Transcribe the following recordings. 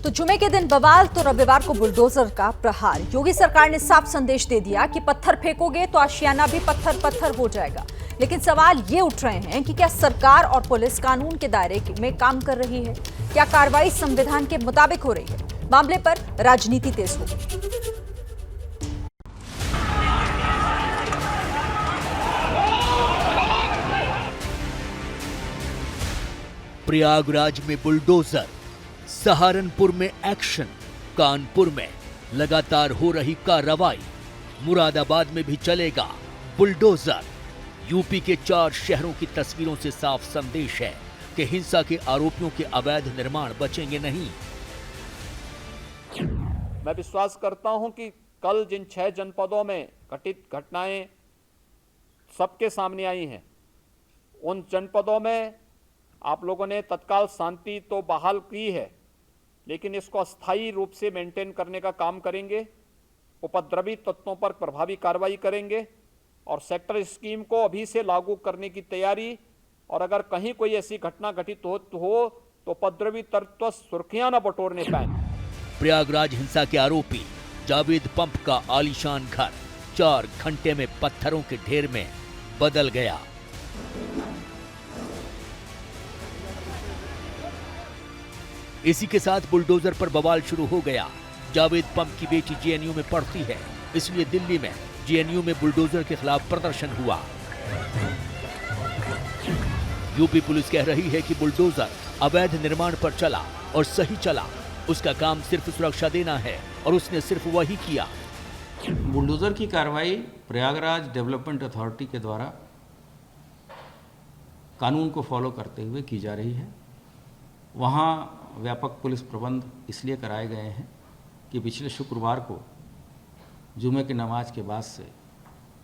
तो जुमे के दिन बवाल तो रविवार को बुलडोजर का प्रहार। योगी सरकार ने साफ संदेश दे दिया कि पत्थर फेंकोगे तो आशियाना भी पत्थर पत्थर हो जाएगा। लेकिन सवाल ये उठ रहे हैं कि क्या सरकार और पुलिस कानून के दायरे में काम कर रही है? क्या कार्रवाई संविधान के मुताबिक हो रही है? मामले पर राजनीति तेज हो गई। प्रयागराज में बुलडोजर, सहारनपुर में एक्शन, कानपुर में लगातार हो रही कार्रवाई, मुरादाबाद में भी चलेगा बुलडोजर। यूपी के 4 शहरों की तस्वीरों से साफ संदेश है कि हिंसा के आरोपियों के अवैध निर्माण बचेंगे नहीं। मैं विश्वास करता हूं कि कल जिन 6 जनपदों में घटित घटनाएं सबके सामने आई हैं, उन जनपदों में आप लोगों ने तत्काल शांति तो बहाल की है, लेकिन इसको अस्थायी रूप से मेंटेन करने का काम करेंगे। उपद्रवी तत्वों पर प्रभावी कार्रवाई करेंगे और सेक्टर स्कीम को अभी से लागू करने की तैयारी, और अगर कहीं कोई ऐसी घटना घटित हो तो उपद्रवी तत्व सुर्खियां न बटोरने पाए। प्रयागराज हिंसा के आरोपी जावेद पंप का आलीशान घर 4 घंटे में पत्थरों के ढेर में बदल गया। इसी के साथ बुलडोजर पर बवाल शुरू हो गया। जावेद पंप की बेटी जेएनयू में पढ़ती है, इसलिए दिल्ली में जेएनयू में बुलडोजर के खिलाफ प्रदर्शन हुआ। यूपी पुलिस कह रही है कि बुलडोजर अवैध निर्माण पर चला और सही चला। उसका काम सिर्फ सुरक्षा देना है और उसने सिर्फ वही किया। बुलडोजर की कार्रवाई प्रयागराज डेवलपमेंट अथॉरिटी के द्वारा कानून को फॉलो करते हुए की जा रही है। वहाँ व्यापक पुलिस प्रबंध इसलिए कराए गए हैं कि पिछले शुक्रवार को जुमे की नमाज के बाद से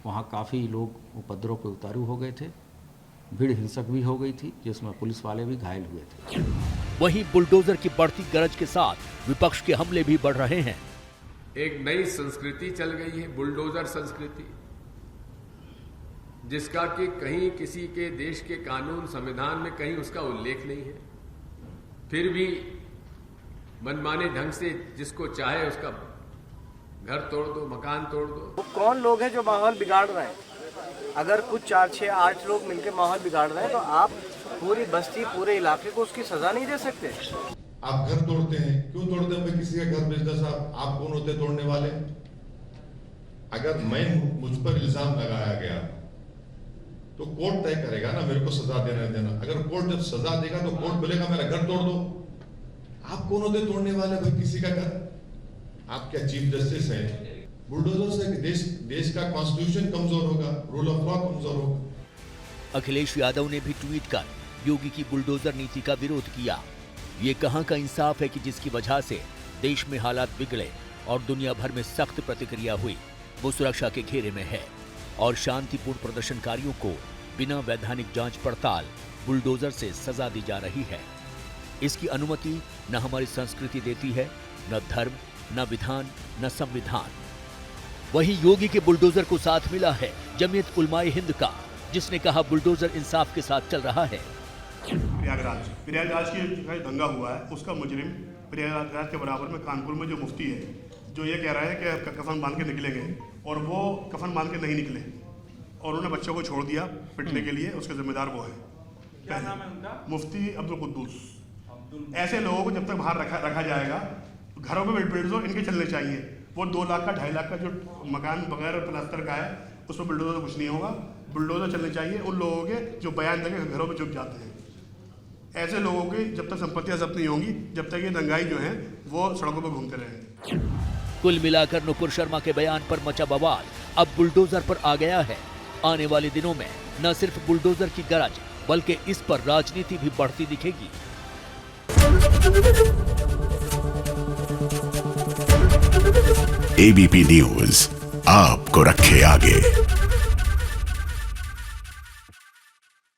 वहाँ काफ़ी लोग उपद्रव पे उतारू हो गए थे। भीड़ हिंसक भी हो गई थी, जिसमें पुलिस वाले भी घायल हुए थे। वहीं बुलडोजर की बढ़ती गरज के साथ विपक्ष के हमले भी बढ़ रहे हैं। एक नई संस्कृति चल गई है, बुलडोजर संस्कृति, जिसका कि कहीं किसी के देश के कानून संविधान में कहीं उसका उल्लेख नहीं है। फिर भी मनमाने ढंग से जिसको चाहे उसका घर तोड़ दो, मकान तोड़ दो। वो कौन लोग हैं जो माहौल बिगाड़ रहे हैं? अगर कुछ 4, 6, 8 लोग मिलकर माहौल बिगाड़ रहे हैं तो आप पूरी बस्ती, पूरे इलाके को उसकी सजा नहीं दे सकते। आप घर तोड़ते हैं, क्यों तोड़ते हैं? किसी का घर बिजनेस, आप कौन होते तोड़ने वाले? अगर मुझ पर इल्जाम लगाया गया तो कोर्ट तय करेगा ना मेरे को सजा देना। अगर कोर्ट जब सजा देगा तो कोर्ट बोलेगा मेरा घर तोड़ दो। आप कौन होते तोड़ने वाले भाई किसी का घर? आप क्या चीफ जस्टिस हैं? बुलडोजर से देश का कॉन्स्टिट्यूशन कमजोर होगा, रूल ऑफ लॉ कमजोर होगा। अखिलेश यादव ने भी ट्वीट कर योगी की बुलडोजर नीति का विरोध किया। ये कहां का इंसाफ है कि जिसकी वजह से देश में हालात बिगड़े और दुनिया भर में सख्त प्रतिक्रिया हुई, वो सुरक्षा के घेरे में है और शांतिपूर्ण प्रदर्शनकारियों को बिना वैधानिक जांच पड़ताल बुलडोजर से सजा दी जा रही है। इसकी अनुमति न हमारी संस्कृति देती है, न धर्म, न विधान, न संविधान। वहीं योगी के बुलडोजर को साथ मिला है जमीयत उलमाए हिंद का, जिसने कहा बुलडोजर इंसाफ के साथ चल रहा है। प्रयागराज की दंगा हुआ है, उसका मुजरिम प्रयागराज के बराबर में कानपुर में जो मुफ्ती है, जो ये कह रहा है कि कफन बांध के निकलेंगे, और वो कफन बांध के नहीं निकले और उन्होंने बच्चों को छोड़ दिया पिटने के लिए। उसके जिम्मेदार वो है, क्या नाम है उनका? मुफ्ती अब्दुल कुद्दूस। ऐसे लोगों को जब तक बाहर रखा जाएगा, घरों में बिल्डोजर इनके चलने चाहिए। वो 2 लाख का 2.5 लाख का जो मकान बगैर प्लास्टर का है, उसमें बुलडोजर कुछ नहीं होगा। बुलडोजर चलने चाहिए उन लोगों के जो बयान देके घरों में चुप जाते हैं। ऐसे लोगों की जब तक संपत्तियां जब्त नहीं होंगी, जब तक ये दंगाई जो है वो सड़कों पर घूमते रहेंगे। कुल मिलाकर नुपुर शर्मा के बयान पर मचा बवाल अब बुलडोजर पर आ गया है। आने वाले दिनों में न सिर्फ बुलडोजर की गरज बल्कि इस पर राजनीति भी बढ़ती दिखेगी। एबीपी न्यूज आपको रखे आगे।